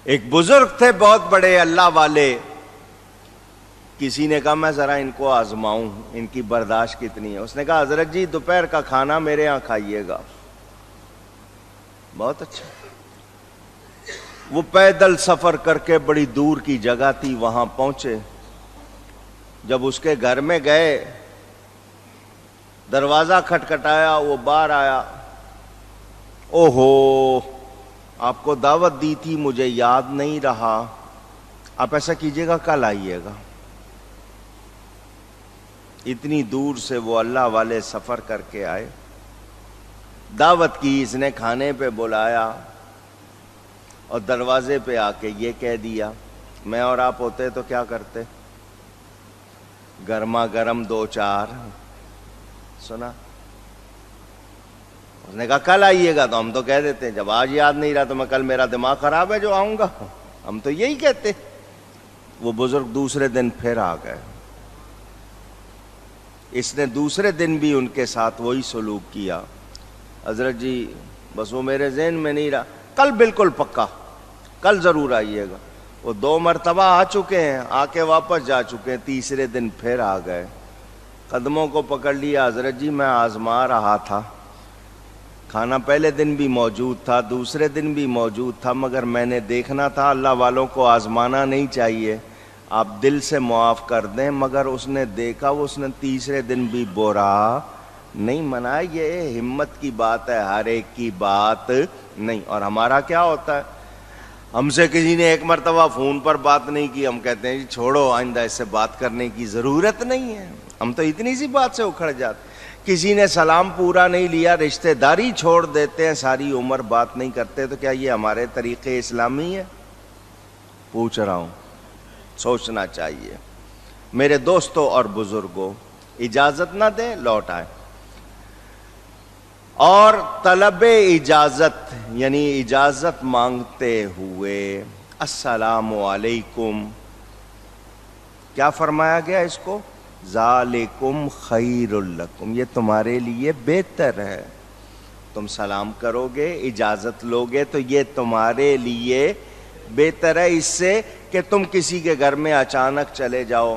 ایک بزرگ تھے بہت بڑے اللہ والے، کسی نے کہا میں ذرا ان کو آزماؤں ان کی برداشت کتنی ہے. اس نے کہا حضرت جی دوپہر کا کھانا میرے ہاں کھائیے گا. بہت اچھا. وہ پیدل سفر کر کے بڑی دور کی جگہ تھی وہاں پہنچے. جب اس کے گھر میں گئے دروازہ کھٹکھٹایا، وہ باہر آیا. اوہو آپ کو دعوت دی تھی مجھے یاد نہیں رہا، آپ ایسا کیجئے گا کل آئیے گا. اتنی دور سے وہ اللہ والے سفر کر کے آئے، دعوت کی، اس نے کھانے پہ بلایا اور دروازے پہ آ کے یہ کہہ دیا. میں اور آپ ہوتے تو کیا کرتے؟ گرما گرم دو چار سنا. اس نے کہا کل آئیے گا، تو ہم تو کہہ دیتے جب آج یاد نہیں رہا تو میں کل میرا دماغ خراب ہے جو آؤں گا، ہم تو یہی کہتے. وہ بزرگ دوسرے دن پھر آ گئے. اس نے دوسرے دن بھی ان کے ساتھ وہی سلوک کیا. حضرت جی بس وہ میرے ذہن میں نہیں رہا، کل بالکل پکا، کل ضرور آئیے گا. وہ 2 مرتبہ آ چکے ہیں، آ کے واپس جا چکے ہیں، تیسرے دن پھر آ گئے. قدموں کو پکڑ لیا. حضرت جی میں آزما رہا تھا، کھانا پہلے دن بھی موجود تھا، دوسرے دن بھی موجود تھا، مگر میں نے دیکھنا تھا اللہ والوں کو آزمانا نہیں چاہیے، آپ دل سے معاف کر دیں. مگر اس نے دیکھا اس نے تیسرے دن بھی برا نہیں منایا. یہ ہمت کی بات ہے، ہر ایک کی بات نہیں. اور ہمارا کیا ہوتا ہے، ہم سے کسی نے 1 مرتبہ فون پر بات نہیں کی، ہم کہتے ہیں جی چھوڑو آئندہ اس سے بات کرنے کی ضرورت نہیں ہے. ہم تو اتنی سی بات سے اکھڑ جاتے. کسی نے سلام پورا نہیں لیا، رشتہ داری چھوڑ دیتے ہیں، ساری عمر بات نہیں کرتے. تو کیا یہ ہمارے طریقے اسلامی ہے؟ پوچھ رہا ہوں، سوچنا چاہیے. میرے دوستوں اور بزرگوں، اجازت نہ دیں لوٹ آئیں. اور طلب اجازت یعنی اجازت مانگتے ہوئے السلام علیکم، کیا فرمایا گیا اس کو؟ ذالکم خیر لکم، یہ تمہارے لیے بہتر ہے. تم سلام کرو گے، اجازت لوگے تو یہ تمہارے لیے بہتر ہے اس سے کہ تم کسی کے گھر میں اچانک چلے جاؤ،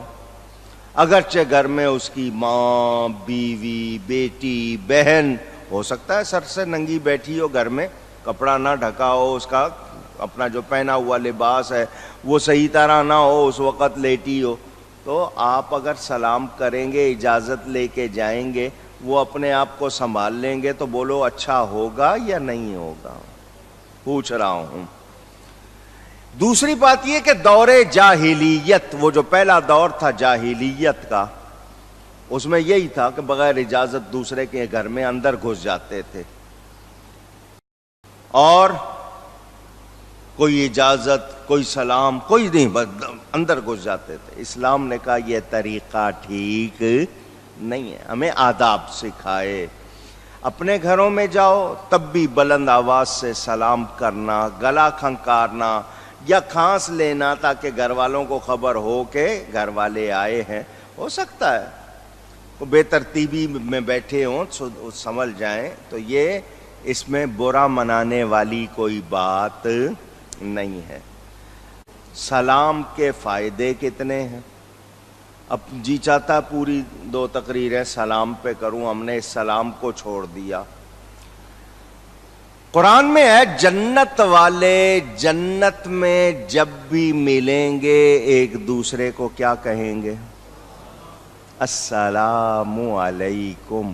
اگرچہ گھر میں اس کی ماں، بیوی، بیٹی، بہن ہو سکتا ہے سر سے ننگی بیٹھی ہو گھر میں، کپڑا نہ ڈھکا ہو، اس کا اپنا جو پہنا ہوا لباس ہے وہ صحیح طرح نہ ہو، اس وقت لیٹی ہو، تو آپ اگر سلام کریں گے، اجازت لے کے جائیں گے، وہ اپنے آپ کو سنبھال لیں گے، تو بولو اچھا ہوگا یا نہیں ہوگا؟ پوچھ رہا ہوں. دوسری بات یہ کہ دور جاہلیت، وہ جو پہلا دور تھا جاہلیت کا، اس میں یہی تھا کہ بغیر اجازت دوسرے کے گھر میں اندر گھس جاتے تھے، اور کوئی اجازت، کوئی سلام، کوئی نہیں، بس اندر گھس جاتے تھے. اسلام نے کہا یہ طریقہ ٹھیک نہیں ہے، ہمیں آداب سکھائے. اپنے گھروں میں جاؤ تب بھی بلند آواز سے سلام کرنا، گلا کھنکارنا یا کھانس لینا تاکہ گھر والوں کو خبر ہو کہ گھر والے آئے ہیں. ہو سکتا ہے وہ بے ترتیبی میں بیٹھے ہوں، سمجھ جائیں، تو یہ اس میں برا منانے والی کوئی بات نہیں ہے. سلام کے فائدے کتنے ہیں؟ اب جی چاہتا پوری 2 تقریریں سلام پہ کروں، ہم نے اس سلام کو چھوڑ دیا. قرآن میں ہے جنت والے جنت میں جب بھی ملیں گے ایک دوسرے کو کیا کہیں گے؟ السلام علیکم.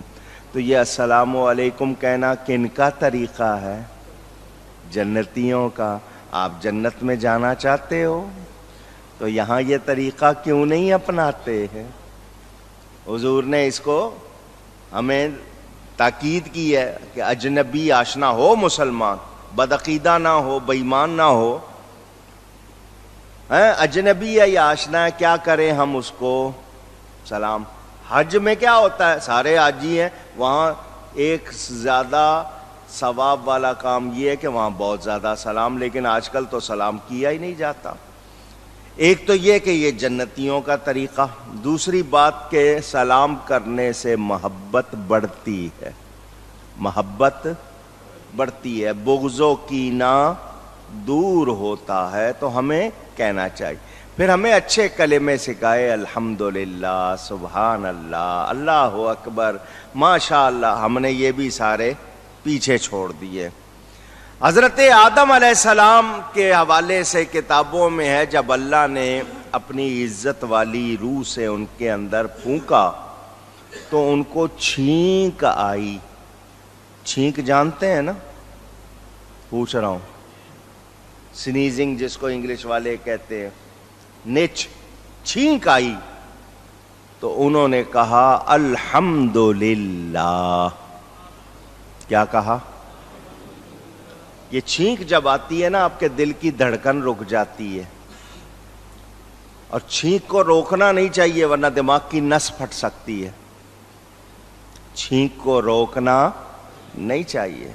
تو یہ السلام علیکم کہنا کن کا طریقہ ہے؟ جنتیوں کا. آپ جنت میں جانا چاہتے ہو تو یہاں یہ طریقہ کیوں نہیں اپناتے ہیں؟ حضور نے اس کو ہمیں تاکید کی ہے کہ اجنبی آشنا ہو، مسلمان بدعقیدہ نہ ہو، بے ایمان نہ ہو، اجنبی ہے یا آشنا ہے، کیا کریں ہم اس کو؟ سلام. حج میں کیا ہوتا ہے؟ سارے حاجی ہیں، وہاں ایک زیادہ ثواب والا کام یہ ہے کہ وہاں بہت زیادہ سلام، لیکن آج کل تو سلام کیا ہی نہیں جاتا. ایک تو یہ کہ یہ جنتیوں کا طریقہ. دوسری بات کہ سلام کرنے سے محبت بڑھتی ہے، محبت بڑھتی ہے، بغض و کینہ دور ہوتا ہے تو ہمیں کہنا چاہیے. پھر ہمیں اچھے کلمے سکھائے, الحمدللہ, سبحان اللہ, اللہ اکبر, ماشاء اللہ. ہم نے یہ بھی سارے پیچھے چھوڑ دیے. حضرت آدم علیہ السلام کے حوالے سے کتابوں میں ہے, جب اللہ نے اپنی عزت والی روح سے ان کے اندر پھونکا تو ان کو چھینک آئی. چھینک جانتے ہیں نا, پوچھ رہا ہوں, سنیزنگ جس کو انگلش والے کہتے ہیں, نچ, چھینک آئی. تو انہوں نے کہا الحمدللہ. کیا کہا؟ یہ چھینک جب آتی ہے نا, آپ کے دل کی دھڑکن رک جاتی ہے, اور چھینک کو روکنا نہیں چاہیے ورنہ دماغ کی نس پھٹ سکتی ہے. چھینک کو روکنا نہیں چاہیے.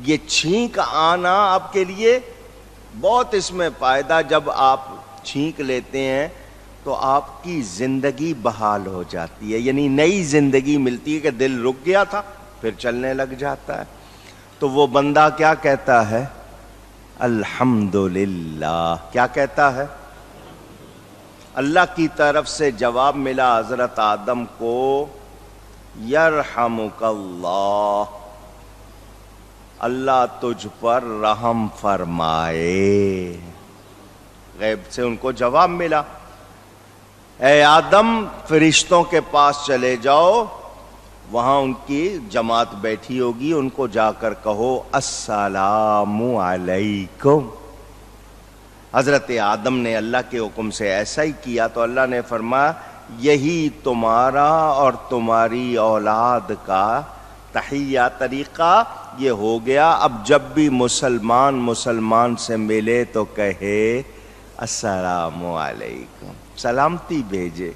یہ چھینک آنا آپ کے لیے بہت اس میں فائدہ. جب آپ چھینک لیتے ہیں تو آپ کی زندگی بحال ہو جاتی ہے, یعنی نئی زندگی ملتی ہے کہ دل رک گیا تھا پھر چلنے لگ جاتا ہے. تو وہ بندہ کیا کہتا ہے؟ الحمدللہ. کیا کہتا ہے؟ اللہ کی طرف سے جواب ملا حضرت آدم کو, یرحمک اللہ, اللہ تجھ پر رحم فرمائے. غیب سے ان کو جواب ملا, اے آدم فرشتوں کے پاس چلے جاؤ, وہاں ان کی جماعت بیٹھی ہوگی, ان کو جا کر کہو السلام علیکم. حضرت آدم نے اللہ کے حکم سے ایسا ہی کیا تو اللہ نے فرمایا یہی تمہارا اور تمہاری اولاد کا تحیہ طریقہ یہ ہو گیا. اب جب بھی مسلمان سے ملے تو کہے السلام علیکم, سلامتی بھیجے.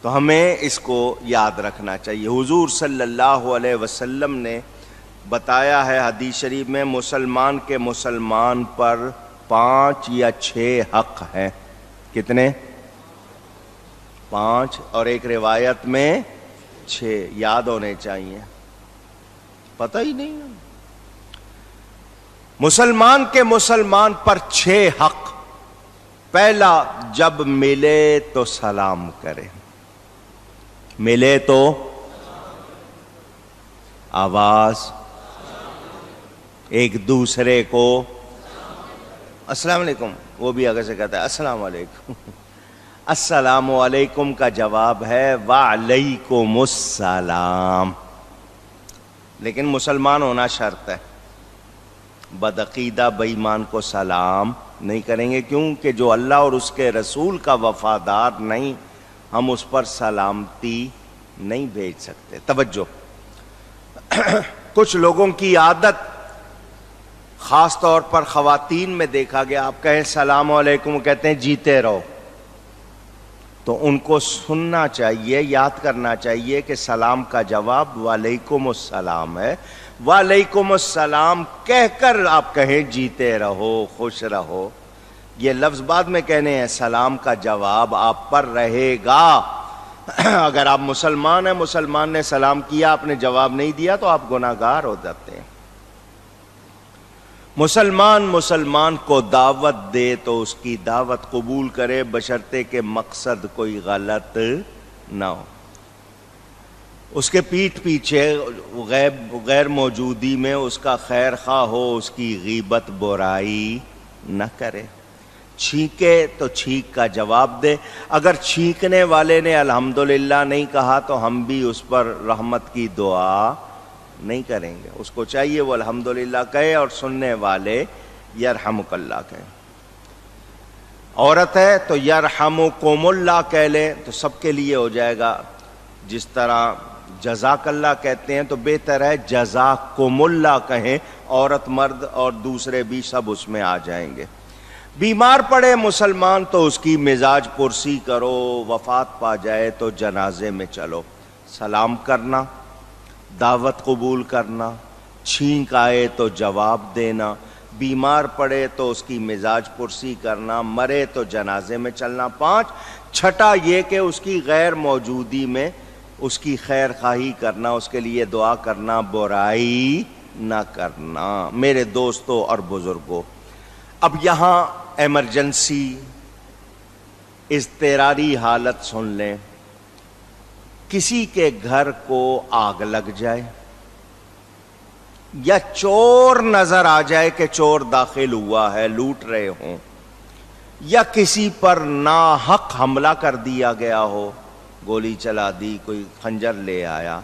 تو ہمیں اس کو یاد رکھنا چاہیے. حضور صلی اللہ علیہ وسلم نے بتایا ہے حدیث شریف میں, مسلمان کے مسلمان پر 5 یا 6 حق ہیں. کتنے؟ 5, اور ایک روایت میں 6. یاد ہونے چاہیے, پتہ ہی نہیں. مسلمان کے مسلمان پر 6 حق. پہلا, جب ملے تو سلام کرے. ملے تو آواز, ایک دوسرے کو السلام علیکم, وہ بھی آگے سے کہتا ہے السلام علیکم. السلام علیکم کا جواب ہے وعلیکم السلام. لیکن مسلمان ہونا شرط ہے. بدعقیدہ بے ایمان کو سلام نہیں کریں گے, کیونکہ جو اللہ اور اس کے رسول کا وفادار نہیں, ہم اس پر سلامتی نہیں بھیج سکتے. توجہ, کچھ لوگوں کی عادت, خاص طور پر خواتین میں دیکھا گیا, آپ کہیں السلام علیکم, کہتے ہیں جیتے رہو. تو ان کو سننا چاہیے, یاد کرنا چاہیے کہ سلام کا جواب وعلیکم السلام ہے. وعلیکم السلام کہہ کر آپ کہیں جیتے رہو, خوش رہو. یہ لفظ بعد میں کہنے ہیں, سلام کا جواب آپ پر رہے گا. اگر آپ مسلمان ہیں, مسلمان نے سلام کیا, آپ نے جواب نہیں دیا تو آپ گناہگار ہو جاتے ہیں. مسلمان کو دعوت دے تو اس کی دعوت قبول کرے, بشرطے کہ مقصد کوئی غلط نہ ہو. اس کے پیٹھ پیچھے غیر موجودی میں اس کا خیر خواہ ہو, اس کی غیبت برائی نہ کرے. چھینکے تو چھینک کا جواب دے. اگر چھینکنے والے نے الحمدللہ نہیں کہا تو ہم بھی اس پر رحمت کی دعا نہیں کریں گے. اس کو چاہیے وہ الحمدللہ کہے, اور سننے والے یرحمک اللہ کہیں. عورت ہے تو یرحمکم اللہ کہہ لیں تو سب کے لیے ہو جائے گا. جس طرح جزاک اللہ کہتے ہیں تو بہتر ہے جزاکم اللہ کہیں, عورت مرد اور دوسرے بھی سب اس میں آ جائیں گے. بیمار پڑے مسلمان تو اس کی مزاج پرسی کرو, وفات پا جائے تو جنازے میں چلو. سلام کرنا, دعوت قبول کرنا, چھینک آئے تو جواب دینا, بیمار پڑے تو اس کی مزاج پرسی کرنا, مرے تو جنازے میں چلنا. 5, چھٹا یہ کہ اس کی غیر موجودی میں اس کی خیر خواہی کرنا, اس کے لیے دعا کرنا, برائی نہ کرنا. میرے دوستوں اور بزرگوں, اب یہاں ایمرجنسی اضطراری حالت سن لیں، کسی کے گھر کو آگ لگ جائے یا چور نظر آ جائے کہ چور داخل ہوا ہے، لوٹ رہے ہوں، یا کسی پر ناحق حملہ کر دیا گیا ہو، گولی چلا دی، کوئی خنجر لے آیا،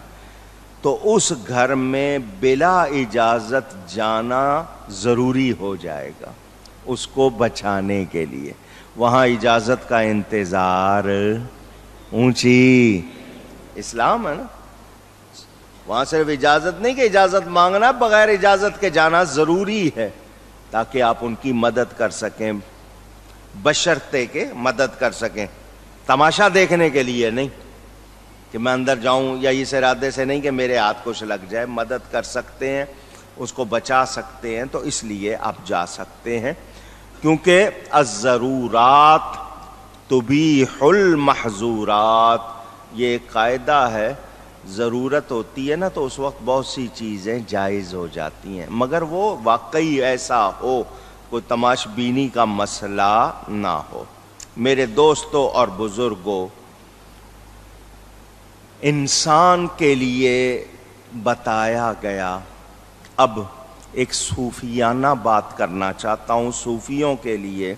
تو اس گھر میں بلا اجازت جانا ضروری ہو جائے گا اس کو بچانے کے لیے۔ وہاں اجازت کا انتظار اونچی اسلام ہے نا، وہاں صرف اجازت نہیں کہ اجازت مانگنا، بغیر اجازت کے جانا ضروری ہے تاکہ آپ ان کی مدد کر سکیں، بشرطے کہ مدد کر سکیں، تماشا دیکھنے کے لیے نہیں کہ میں اندر جاؤں، یا اس ارادے سے نہیں کہ میرے ہاتھ کچھ لگ جائے، مدد کر سکتے ہیں، اس کو بچا سکتے ہیں، تو اس لیے آپ جا سکتے ہیں، کیونکہ الضرورات تبیح المحظورات، یہ ایک قاعدہ ہے، ضرورت ہوتی ہے نا تو اس وقت بہت سی چیزیں جائز ہو جاتی ہیں، مگر وہ واقعی ایسا ہو، کوئی تماش بینی کا مسئلہ نہ ہو۔ میرے دوستوں اور بزرگوں، انسان کے لیے بتایا گیا، اب ایک صوفیانہ بات کرنا چاہتا ہوں صوفیوں کے لیے،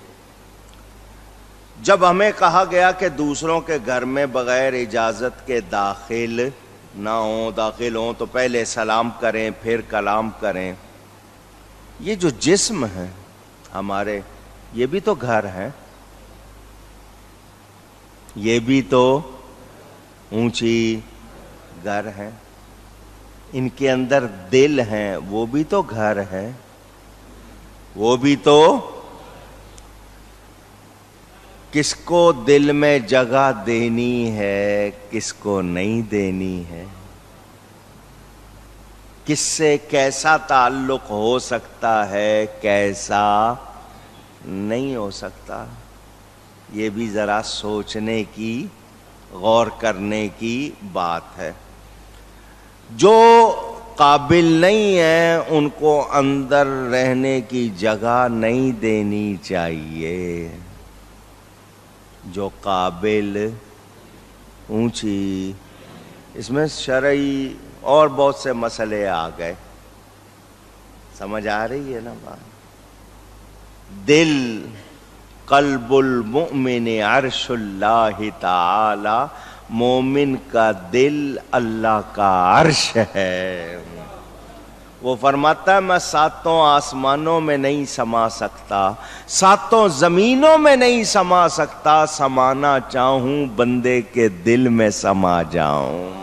جب ہمیں کہا گیا کہ دوسروں کے گھر میں بغیر اجازت کے داخل نہ ہوں، داخل ہوں تو پہلے سلام کریں پھر کلام کریں، یہ جو جسم ہے ہمارے، یہ بھی تو گھر ہیں، یہ بھی تو اونچی گھر ہیں، ان کے اندر دل ہیں، وہ بھی تو گھر ہے، وہ بھی تو، کس کو دل میں جگہ دینی ہے، کس کو نہیں دینی ہے، کس سے کیسا تعلق ہو سکتا ہے، کیسا نہیں ہو سکتا، یہ بھی ذرا سوچنے کی، غور کرنے کی بات ہے۔ جو قابل نہیں ہیں ان کو اندر رہنے کی جگہ نہیں دینی چاہیے، جو قابل اونچی، اس میں شرعی اور بہت سے مسئلے آ گئے، سمجھ آ رہی ہے نا بات؟ دل، قلب المؤمن عرش اللہ تعالی، مومن کا دل اللہ کا عرش ہے۔ وہ فرماتا ہے میں ساتوں آسمانوں میں نہیں سما سکتا، ساتوں زمینوں میں نہیں سما سکتا، سمانا چاہوں بندے کے دل میں سما جاؤں۔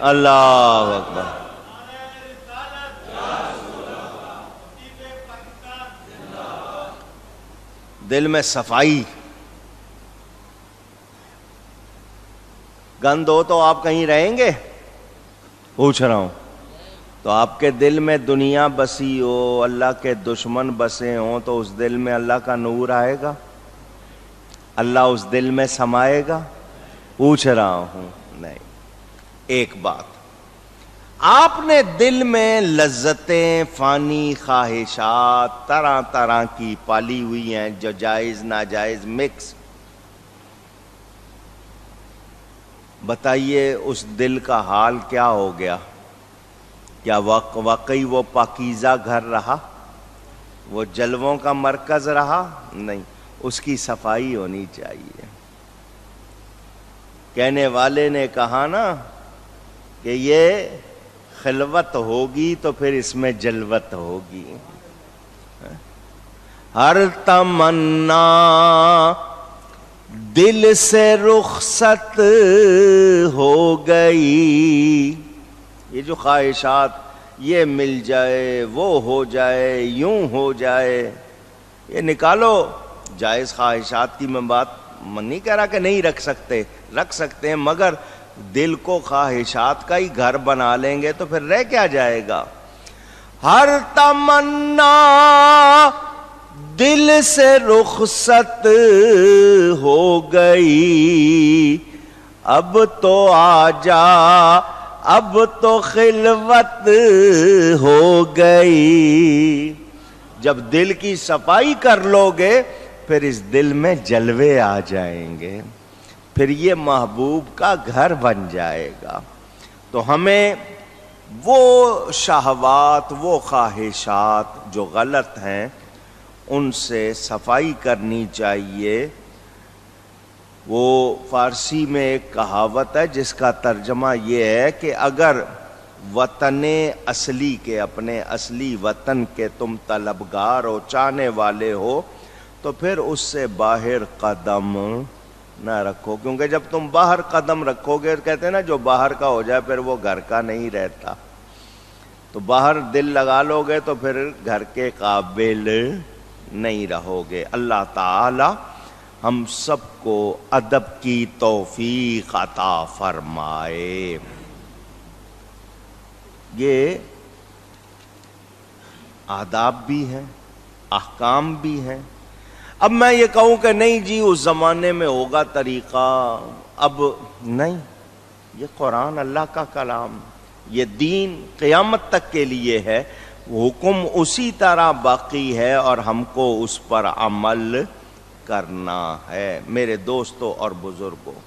اللہ اکبر۔ دل میں صفائی، گند ہو تو آپ کہیں رہیں گے؟ پوچھ رہا ہوں، تو آپ کے دل میں دنیا بسی ہو، اللہ کے دشمن بسے ہوں، تو اس دل میں اللہ کا نور آئے گا؟ اللہ اس دل میں سمائے گا؟ پوچھ رہا ہوں، نہیں۔ ایک بات، آپ نے دل میں لذتیں، فانی خواہشات طرح طرح کی پالی ہوئی ہیں، جو جائز ناجائز مکس، بتائیے اس دل کا حال کیا ہو گیا؟ کیا واقعی وہ پاکیزہ گھر رہا؟ وہ جلووں کا مرکز رہا؟ نہیں، اس کی صفائی ہونی چاہیے۔ کہنے والے نے کہا نا کہ یہ خلوت ہوگی تو پھر اس میں جلوت ہوگی۔ ہر تمنا دل سے رخصت ہو گئی، یہ جو خواہشات، یہ مل جائے، وہ ہو جائے، یوں ہو جائے، یہ نکالو۔ جائز خواہشات کی میں بات نہیں کہہ رہا کہ نہیں رکھ سکتے، رکھ سکتے ہیں، مگر دل کو خواہشات کا ہی گھر بنا لیں گے تو پھر رہ کیا جائے گا؟ ہر تمنا دل سے رخصت ہو گئی، اب تو آ جا، اب تو خلوت ہو گئی۔ جب دل کی صفائی کر لو گے پھر اس دل میں جلوے آ جائیں گے، پھر یہ محبوب کا گھر بن جائے گا۔ تو ہمیں وہ شہوات، وہ خواہشات جو غلط ہیں ان سے صفائی کرنی چاہیے۔ وہ فارسی میں ایک کہاوت ہے جس کا ترجمہ یہ ہے کہ اگر وطن اصلی کے، اپنے اصلی وطن کے تم طلبگار ہو، چاہنے والے ہو، تو پھر اس سے باہر قدم نہ رکھو، کیونکہ جب تم باہر قدم رکھو گے، کہتے ہیں نا جو باہر کا ہو جائے پھر وہ گھر کا نہیں رہتا، تو باہر دل لگا لو گے تو پھر گھر کے قابل نہیں رہو گے۔ اللہ تعالی ہم سب کو ادب کی توفیق عطا فرمائے۔ یہ آداب بھی ہیں، احکام بھی ہیں۔ اب میں یہ کہوں کہ نہیں جی اس زمانے میں ہوگا طریقہ، اب نہیں، یہ قرآن اللہ کا کلام، یہ دین قیامت تک کے لیے ہے، حکم اسی طرح باقی ہے اور ہم کو اس پر عمل کرنا ہے۔ میرے دوستوں اور بزرگوں،